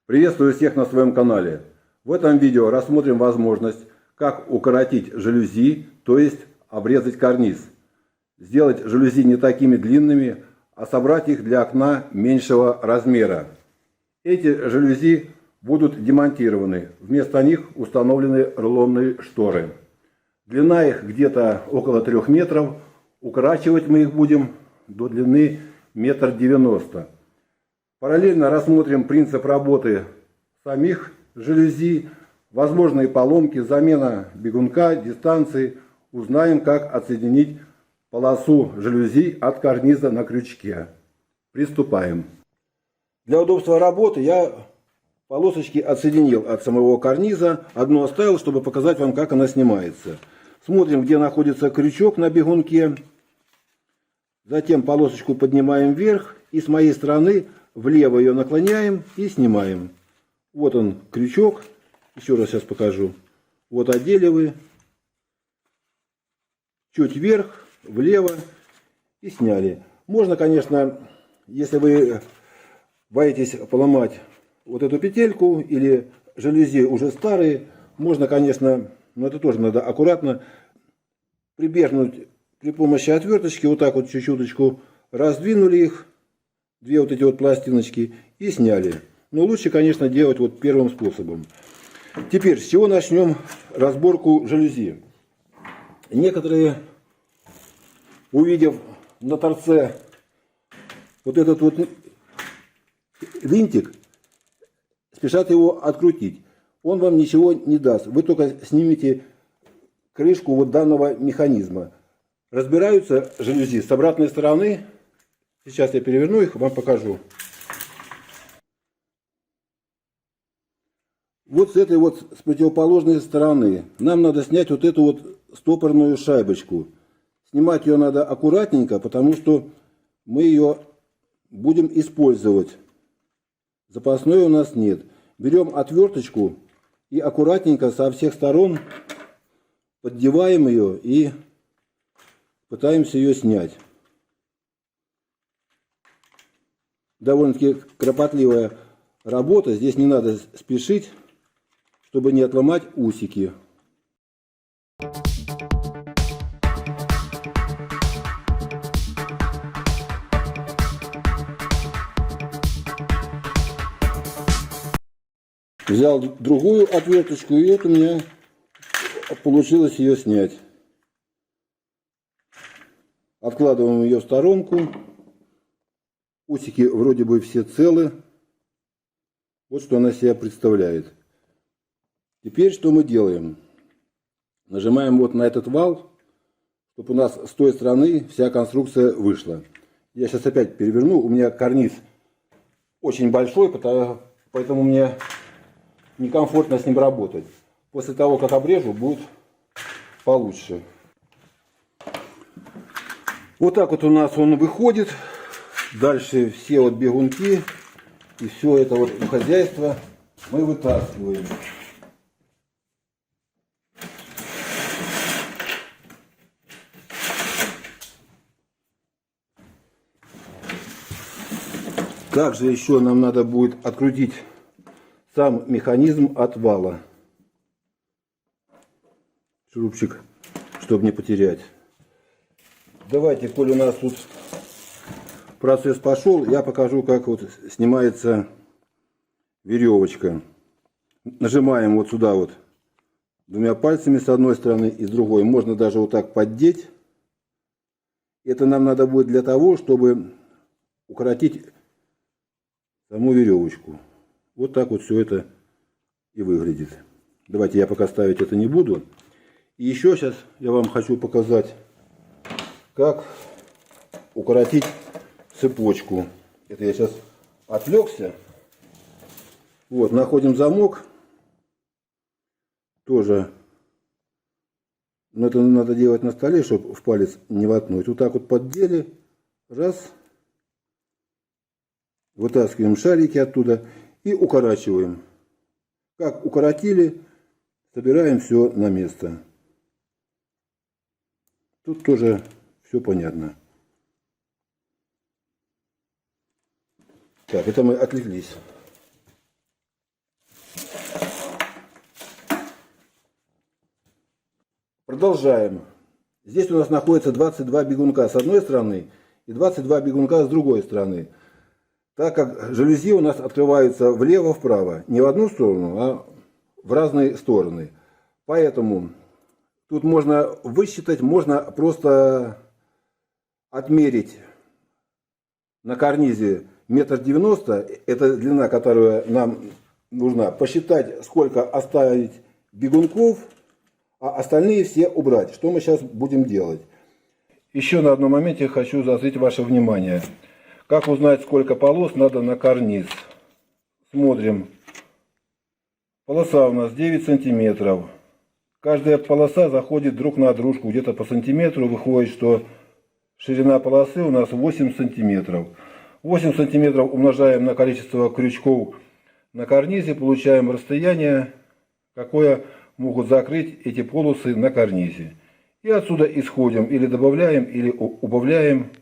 Приветствую всех на своем канале. В этом видео рассмотрим возможность, как укоротить жалюзи, то есть обрезать карниз. Сделать жалюзи не такими длинными, а собрать их для окна меньшего размера. Эти жалюзи будут демонтированы, вместо них установлены рулонные шторы. Длина их где-то около 3 метров, укорачивать мы их будем до длины 1,90 м. Параллельно рассмотрим принцип работы самих жалюзи, возможные поломки, замена бегунка, дистанции. Узнаем, как отсоединить полосу жалюзи от карниза на крючке. Приступаем. Для удобства работы я полосочки отсоединил от самого карниза. Одну оставил, чтобы показать вам, как она снимается. Смотрим, где находится крючок на бегунке. Затем полосочку поднимаем вверх и с моей стороны влево ее наклоняем и снимаем. Вот он крючок. Еще раз сейчас покажу. Вот одели вы. Чуть вверх, влево и сняли. Можно, конечно, если вы боитесь поломать вот эту петельку или жалюзи уже старые, можно, конечно, но это тоже надо аккуратно прибегнуть при помощи отверточки. Вот так вот чуть-чуточку раздвинули их. Две вот эти вот пластиночки и сняли. Но лучше, конечно, делать вот первым способом. Теперь, с чего начнем разборку жалюзи? Некоторые, увидев на торце вот этот вот винтик, спешат его открутить. Он вам ничего не даст. Вы только снимете крышку вот данного механизма. Разбираются жалюзи с обратной стороны. Сейчас я переверну их, вам покажу. Вот с этой вот, с противоположной стороны, нам надо снять вот эту вот стопорную шайбочку. Снимать ее надо аккуратненько, потому что мы ее будем использовать. Запасной у нас нет. Берем отверточку и аккуратненько со всех сторон поддеваем ее и пытаемся ее снять. Довольно-таки кропотливая работа. Здесь не надо спешить, чтобы не отломать усики. Взял другую отверточку, и вот у меня получилось ее снять. Откладываем ее в сторонку. Усики вроде бы все целы. Вот что она себя представляет. Теперь что мы делаем? Нажимаем вот на этот вал, чтобы у нас с той стороны вся конструкция вышла. Я сейчас опять переверну. У меня карниз очень большой, поэтому мне некомфортно с ним работать. После того, как обрежу, будет получше. Вот так вот у нас он выходит. Дальше все вот бегунки и все это вот хозяйство мы вытаскиваем. Также еще нам надо будет открутить сам механизм от вала. Шурупчик, чтобы не потерять. Давайте, коль у нас тут процесс пошел, я покажу, как вот снимается веревочка. Нажимаем вот сюда вот двумя пальцами с одной стороны и с другой. Можно даже вот так поддеть. Это нам надо будет для того, чтобы укоротить саму веревочку. Вот так вот все это и выглядит. Давайте я пока ставить это не буду. И еще сейчас я вам хочу показать, как укоротить цепочку. Это я сейчас отвлекся. Вот, находим замок. Тоже. Но это надо делать на столе, чтобы в палец не воткнуть. Вот так вот поддели. Раз. Вытаскиваем шарики оттуда и укорачиваем. Как укоротили, собираем все на место. Тут тоже все понятно. Так, это мы отвлеклись. Продолжаем. Здесь у нас находится 22 бегунка с одной стороны и 22 бегунка с другой стороны. Так как жалюзи у нас открываются влево-вправо. Не в одну сторону, а в разные стороны. Поэтому тут можно высчитать, можно просто отмерить на карнизе 1,90 м. Это длина, которая нам нужна. Посчитать, сколько оставить бегунков, а остальные все убрать. Что мы сейчас будем делать? Еще на одном моменте хочу заострить ваше внимание. Как узнать, сколько полос надо на карниз? Смотрим. Полоса у нас 9 сантиметров. Каждая полоса заходит друг на дружку где-то по сантиметру. Выходит, что ширина полосы у нас 8 сантиметров. 8 сантиметров умножаем на количество крючков на карнизе. Получаем расстояние, какое могут закрыть эти полосы на карнизе. И отсюда исходим. Или добавляем, или убавляем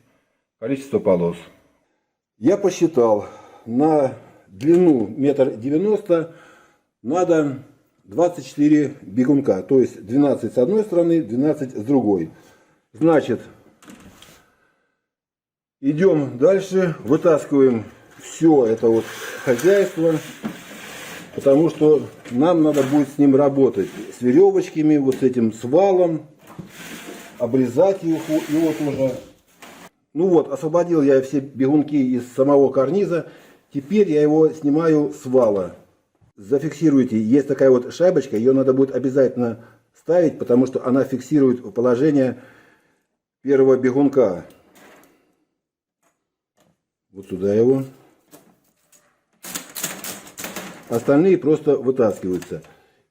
количество полос. Я посчитал, на длину 1,90 м надо 24 бегунка, то есть 12 с одной стороны, 12 с другой. Значит, идем дальше, вытаскиваем все это вот хозяйство, потому что нам надо будет с ним работать, с веревочками, вот с этим свалом, обрезать его тоже. Ну вот, освободил я все бегунки из самого карниза. Теперь я его снимаю с вала. Зафиксируйте, есть такая вот шайбочка, ее надо будет обязательно ставить, потому что она фиксирует положение первого бегунка. Вот сюда его. Остальные просто вытаскиваются.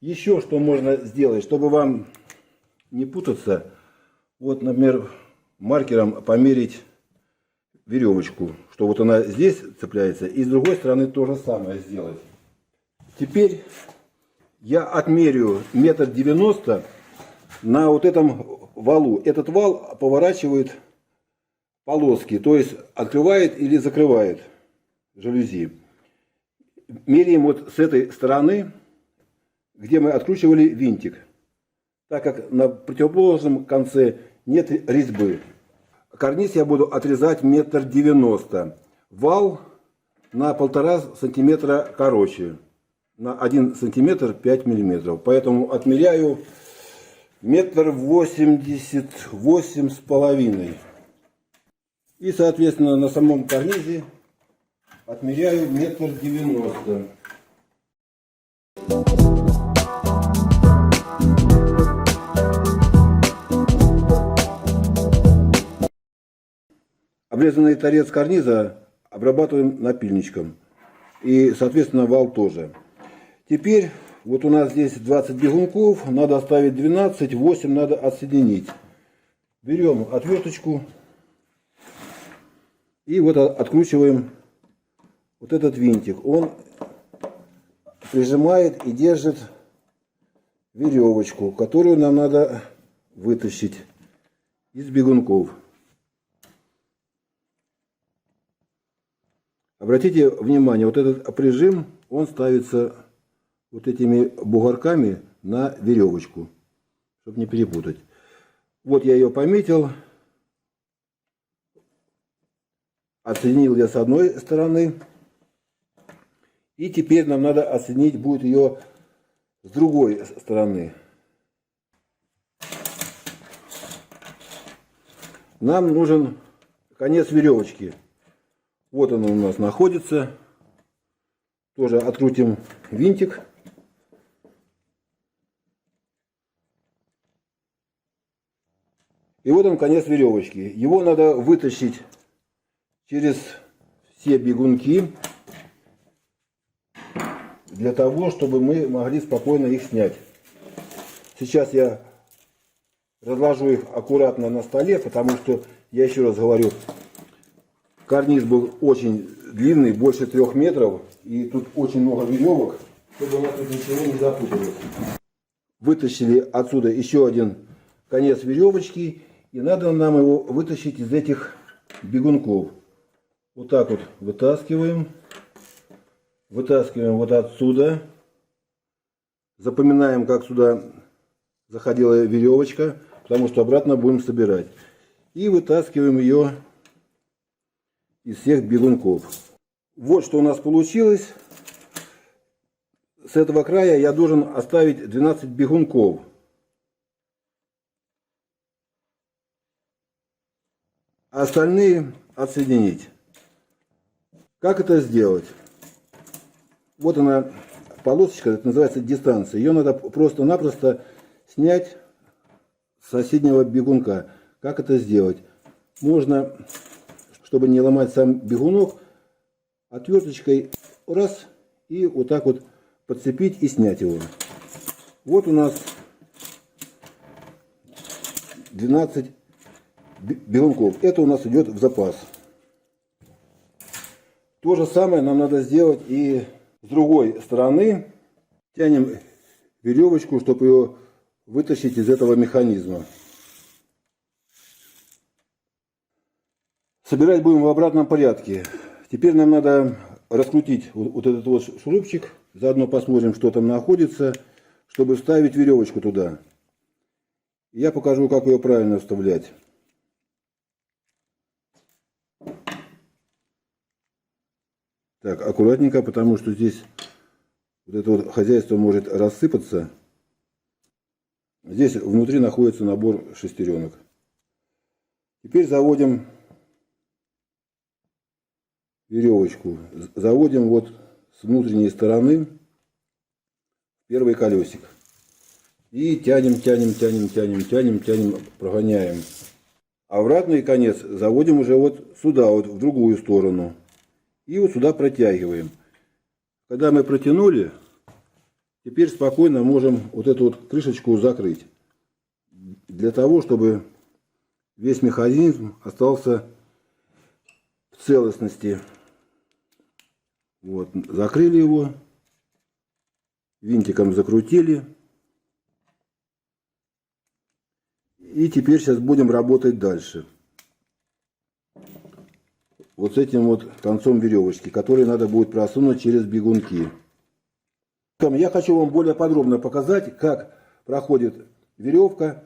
Еще что можно сделать, чтобы вам не путаться. Вот, например, маркером померить веревочку, что вот она здесь цепляется, и с другой стороны то же самое сделать. Теперь я отмерю 1,90 м на вот этом валу. Этот вал поворачивает полоски, то есть открывает или закрывает жалюзи. Меряем вот с этой стороны, где мы откручивали винтик, так как на противоположном конце нет резьбы. Карниз я буду отрезать 1,90 м. Вал на 1,5 сантиметра короче. На 1 сантиметр 5 миллиметров. Поэтому отмеряю 1,88 м. И, соответственно, на самом карнизе отмеряю 1,90 м. Обрезанный торец карниза обрабатываем напильничком. И, соответственно, вал тоже. Теперь, вот у нас здесь 20 бегунков, надо оставить 12, 8 надо отсоединить. Берем отверточку и вот откручиваем вот этот винтик. Он прижимает и держит веревочку, которую нам надо вытащить из бегунков. Обратите внимание, вот этот прижим, он ставится вот этими бугорками на веревочку, чтобы не перепутать. Вот я ее пометил. Отсоединил я с одной стороны. И теперь нам надо отсоединить будет ее с другой стороны. Нам нужен конец веревочки. Вот он у нас находится. Тоже открутим винтик. И вот он конец веревочки. Его надо вытащить через все бегунки, для того, чтобы мы могли спокойно их снять. Сейчас я разложу их аккуратно на столе, потому что, я еще раз говорю, карниз был очень длинный, больше 3 метров, и тут очень много веревок, чтобы у нас тут ничего не запуталось. Вытащили отсюда еще один конец веревочки, и надо нам его вытащить из этих бегунков. Вот так вот вытаскиваем. Вытаскиваем вот отсюда. Запоминаем, как сюда заходила веревочка, потому что обратно будем собирать. И вытаскиваем ее из всех бегунков. Вот что у нас получилось. С этого края я должен оставить 12 бегунков. А остальные отсоединить. Как это сделать? Вот она, полосочка, это называется дистанция. Ее надо просто-напросто снять с соседнего бегунка. Как это сделать? Можно, чтобы не ломать сам бегунок, отверточкой раз и вот так вот подцепить и снять его. Вот у нас 12 бегунков. Это у нас идет в запас. То же самое нам надо сделать и с другой стороны. Тянем веревочку, чтобы ее вытащить из этого механизма. Собирать будем в обратном порядке. Теперь нам надо раскрутить вот этот вот шурупчик. Заодно посмотрим, что там находится, чтобы вставить веревочку туда. Я покажу, как ее правильно вставлять. Так, аккуратненько, потому что здесь вот это вот хозяйство может рассыпаться. Здесь внутри находится набор шестеренок. Теперь заводим веревочку. Заводим вот с внутренней стороны первый колесик. И тянем, прогоняем. Обратный конец заводим уже вот сюда, вот в другую сторону. И вот сюда протягиваем. Когда мы протянули, теперь спокойно можем вот эту вот крышечку закрыть. Для того, чтобы весь механизм остался в целостности. Вот, закрыли его. Винтиком закрутили. И теперь сейчас будем работать дальше. Вот с этим вот концом веревочки, который надо будет просунуть через бегунки. Я хочу вам более подробно показать, как проходит веревка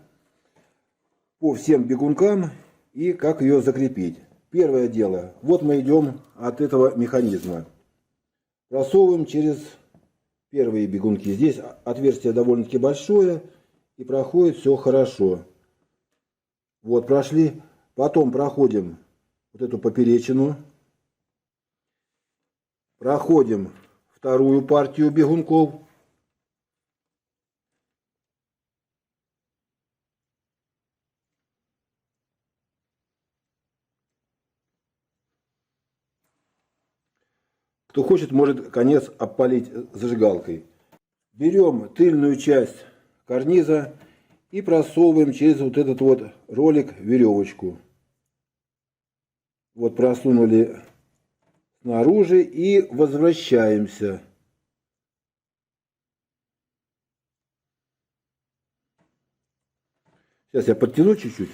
по всем бегункам и как ее закрепить. Первое дело, вот мы идем от этого механизма. Просовываем через первые бегунки. Здесь отверстие довольно-таки большое и проходит все хорошо. Вот прошли. Потом проходим вот эту поперечину. Проходим вторую партию бегунков. Кто хочет, может конец обпалить зажигалкой. Берем тыльную часть карниза и просовываем через вот этот вот ролик веревочку. Вот просунули снаружи и возвращаемся. Сейчас я подтяну чуть-чуть.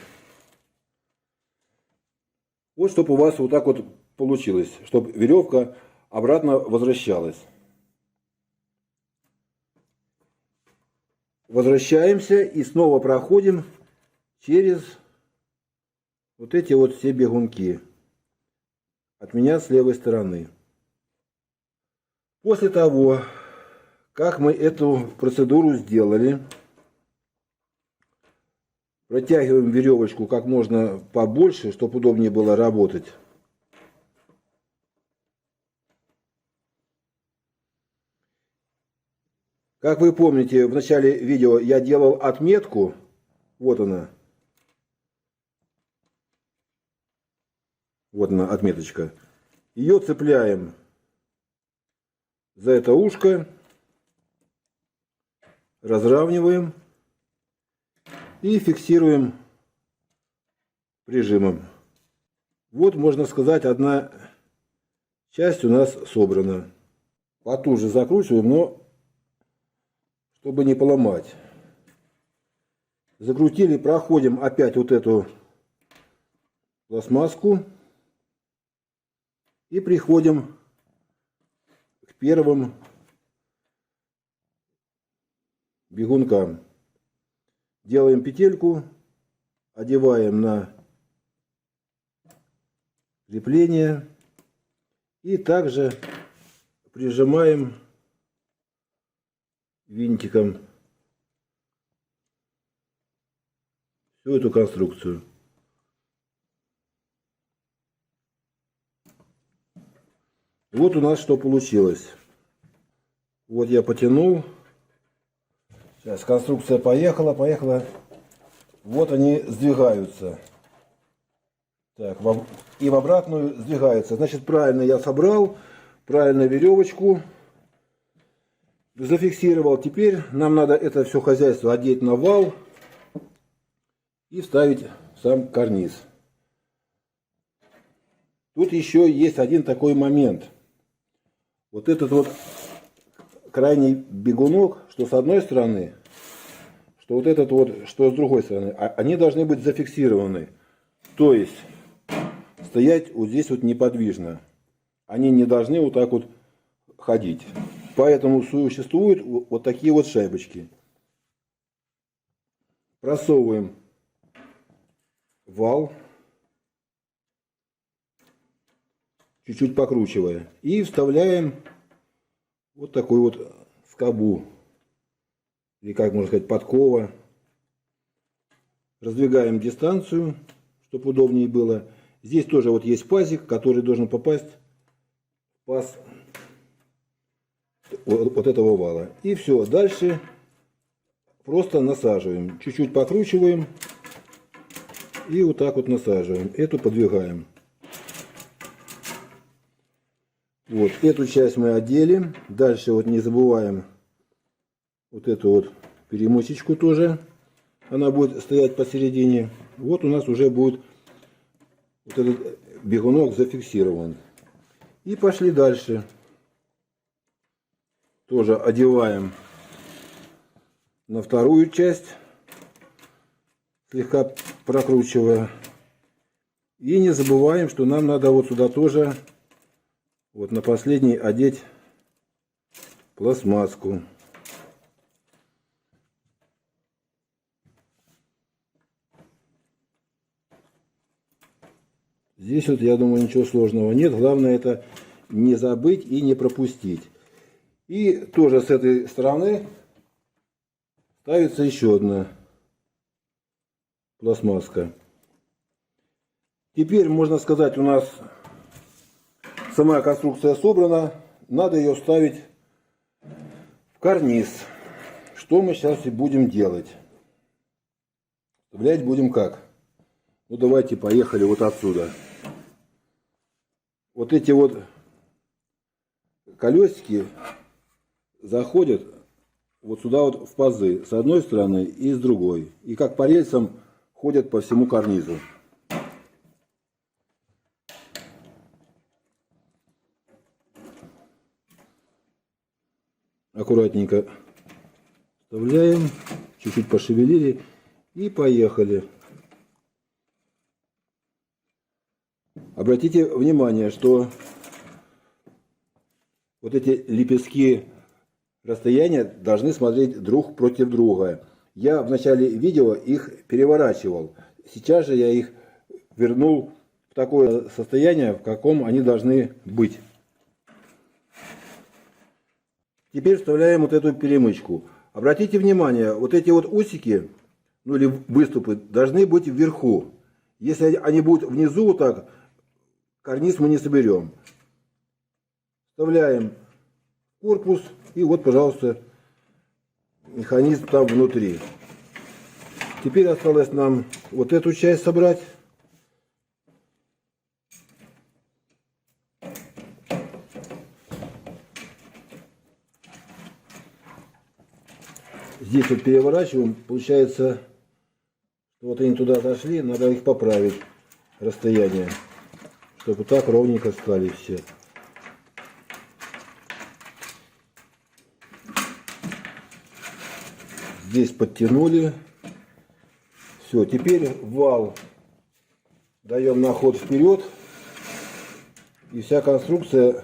Вот чтобы у вас вот так вот получилось, чтобы веревка обратно возвращалась. Возвращаемся и снова проходим через вот эти вот все бегунки. От меня с левой стороны. После того, как мы эту процедуру сделали, протягиваем веревочку как можно побольше, чтобы удобнее было работать. Как вы помните, в начале видео я делал отметку. Вот она. Вот она, отметочка. Ее цепляем за это ушко. Разравниваем. И фиксируем прижимом. Вот, можно сказать, одна часть у нас собрана. Потуже закручиваем, но чтобы не поломать. Закрутили, проходим опять вот эту пластмасску. И приходим к первым бегункам. Делаем петельку, одеваем на крепление и также прижимаем винтиком всю эту конструкцию. Вот у нас что получилось. Вот я потянул. Сейчас конструкция поехала. Вот они сдвигаются. Так, и в обратную сдвигаются. Значит, правильно я собрал, правильно веревочку зафиксировал. Теперь нам надо это все хозяйство одеть на вал и вставить в сам карниз. Тут еще есть один такой момент. Вот этот вот крайний бегунок, что с одной стороны, что вот этот вот, что с другой стороны, они должны быть зафиксированы. То есть стоять вот здесь вот неподвижно. Они не должны вот так вот ходить. Поэтому существуют вот такие вот шайбочки. Просовываем вал, чуть-чуть покручивая, и вставляем вот такую вот скобу, или, как можно сказать, подкова. Раздвигаем дистанцию, чтобы удобнее было. Здесь тоже вот есть пазик, который должен попасть в паз вот этого вала. И все. Дальше просто насаживаем. Чуть-чуть покручиваем и вот так вот насаживаем. Эту подвигаем. Вот эту часть мы одели. Дальше вот не забываем вот эту вот перемычечку тоже. Она будет стоять посередине. Вот у нас уже будет вот этот бегунок зафиксирован. И пошли дальше. Тоже одеваем на вторую часть, слегка прокручивая. И не забываем, что нам надо вот сюда тоже, вот на последний, одеть пластмасску. Здесь вот, я думаю, ничего сложного нет. Главное это не забыть и не пропустить. И тоже с этой стороны ставится еще одна пластмасска. Теперь, можно сказать, у нас сама конструкция собрана. Надо ее вставить в карниз. Что мы сейчас и будем делать? Вставлять будем как? Ну давайте поехали вот отсюда. Вот эти вот колесики заходят вот сюда вот в пазы с одной стороны и с другой. И как по рельсам ходят по всему карнизу. Аккуратненько вставляем, чуть-чуть пошевелили и поехали. Обратите внимание, что вот эти лепестки расстояния должны смотреть друг против друга. Я в начале видео их переворачивал. Сейчас же я их вернул в такое состояние, в каком они должны быть. Теперь вставляем вот эту перемычку. Обратите внимание, вот эти вот усики, ну или выступы, должны быть вверху. Если они будут внизу, вот так, карниз мы не соберем. Вставляем корпус и вот, пожалуйста, механизм там внутри. Теперь осталось нам вот эту часть собрать. Здесь вот переворачиваем, получается, вот они туда дошли, надо их поправить, расстояние, чтобы так ровненько стали все. Здесь подтянули. Все, теперь вал даем на ход вперед. И вся конструкция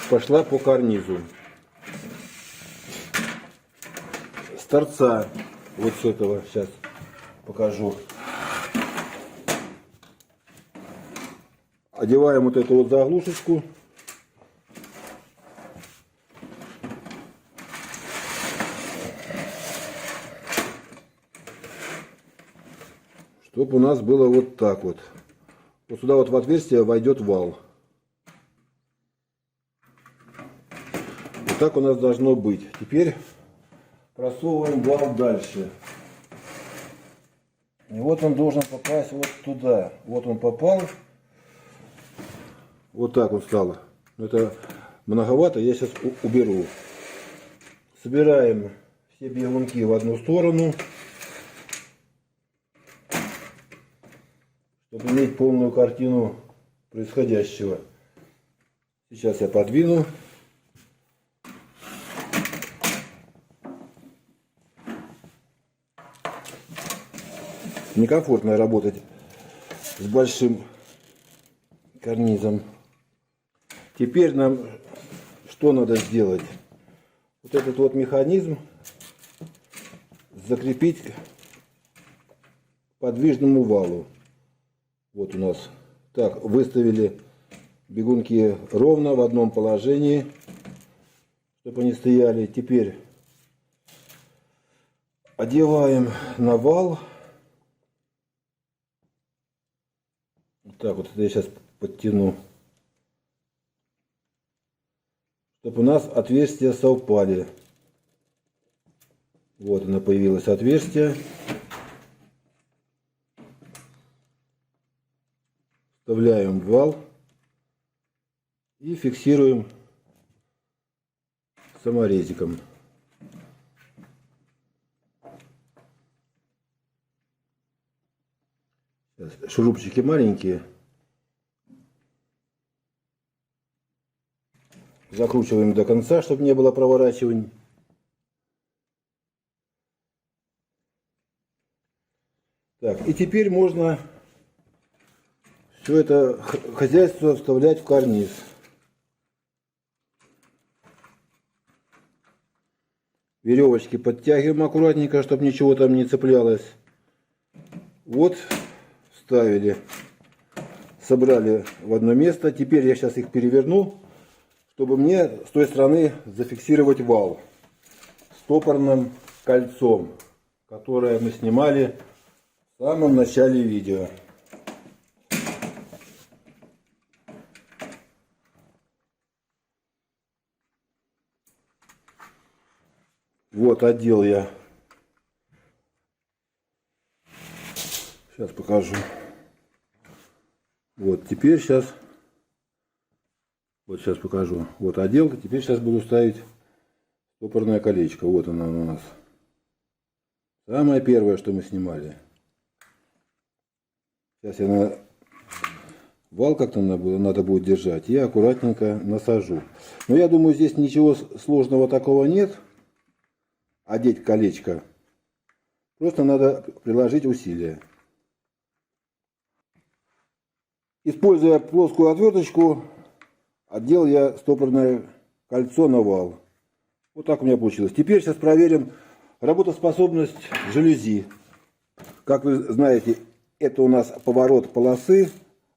пошла по карнизу. С торца Вот с этого сейчас покажу. Одеваем вот эту вот заглушечку. Чтобы у нас было вот так вот. Вот сюда вот в отверстие войдет вал. Вот так у нас должно быть. Теперь просовываем вал дальше. И вот он должен попасть вот туда. Вот он попал. Вот так вот стало. Это многовато, я сейчас уберу. Собираем все бегунки в одну сторону, чтобы иметь полную картину происходящего. Сейчас я подвину. Некомфортно работать с большим карнизом. Теперь нам что надо сделать? Вот этот вот механизм закрепить к подвижному валу. Вот у нас. Так, выставили бегунки ровно в одном положении, чтобы они стояли. Теперь одеваем на вал. Вот так вот, это я сейчас подтяну. Чтобы у нас отверстия совпали. Вот оно, появилось отверстие. Вставляем в вал и фиксируем саморезиком. Сейчас, шурупчики маленькие. Закручиваем до конца, чтобы не было проворачиваний. Так, и теперь можно все это хозяйство вставлять в карниз. Веревочки подтягиваем аккуратненько, чтобы ничего там не цеплялось. Вот, вставили, собрали в одно место. Теперь я сейчас их переверну, чтобы мне с той стороны зафиксировать вал стопорным кольцом, которое мы снимали в самом начале видео. Вот одел я. Сейчас покажу. Вот теперь сейчас. Вот сейчас покажу. Вот одел. Теперь сейчас буду ставить стопорное колечко. Вот оно у нас. Самое первое, что мы снимали. Сейчас я на вал как-то надо будет держать. И аккуратненько насажу. Но я думаю, здесь ничего сложного такого нет. Одеть колечко. Просто надо приложить усилия. Используя плоскую отверточку, отделал я стопорное кольцо на вал. Вот так у меня получилось. Теперь сейчас проверим работоспособность жалюзи. Как вы знаете, это у нас поворот полосы,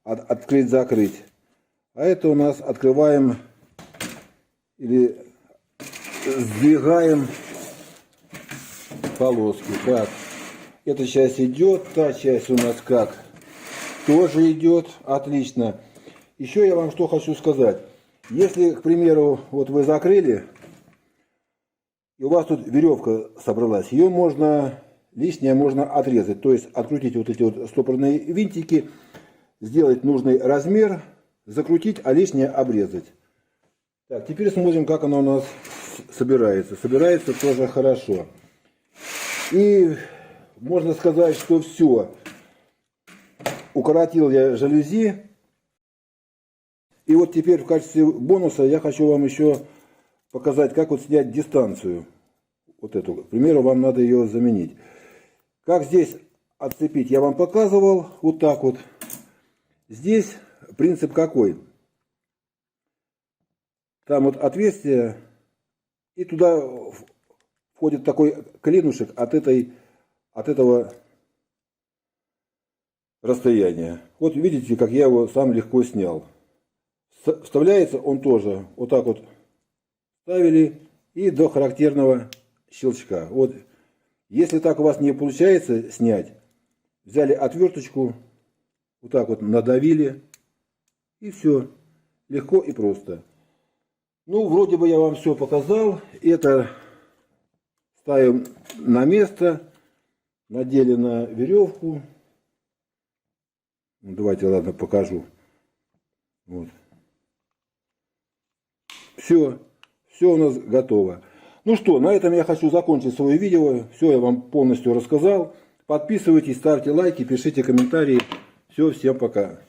открыть-закрыть. А это у нас открываем или сдвигаем полоски. Так, эта часть идет, та часть у нас как? Тоже идет. Отлично. Еще я вам что хочу сказать. Если, к примеру, вот вы закрыли, и у вас тут веревка собралась, ее можно, лишнее можно отрезать. То есть открутить вот эти вот стопорные винтики, сделать нужный размер, закрутить, а лишнее обрезать. Так, теперь смотрим, как оно у нас собирается. Собирается тоже хорошо. И можно сказать, что все. Укоротил я жалюзи. И вот теперь в качестве бонуса я хочу вам еще показать, как вот снять дистанцию. Вот эту. К примеру, вам надо ее заменить. Как здесь отцепить, я вам показывал. Вот так вот. Здесь принцип какой? Там вот отверстие. И туда входит такой клинушек от этой от этого расстояния. Вот видите, как я его сам легко снял. Вставляется он тоже вот так вот ставили и до характерного щелчка. Вот если так у вас не получается снять, взяли отверточку, вот так вот надавили и все. Легко и просто. Ну, вроде бы я вам все показал. Это ставим на место, надели на веревку. Давайте, ладно, покажу. Вот. Все у нас готово. Ну что, на этом я хочу закончить свое видео. Все я вам полностью рассказал. Подписывайтесь, ставьте лайки, пишите комментарии. Все, всем пока.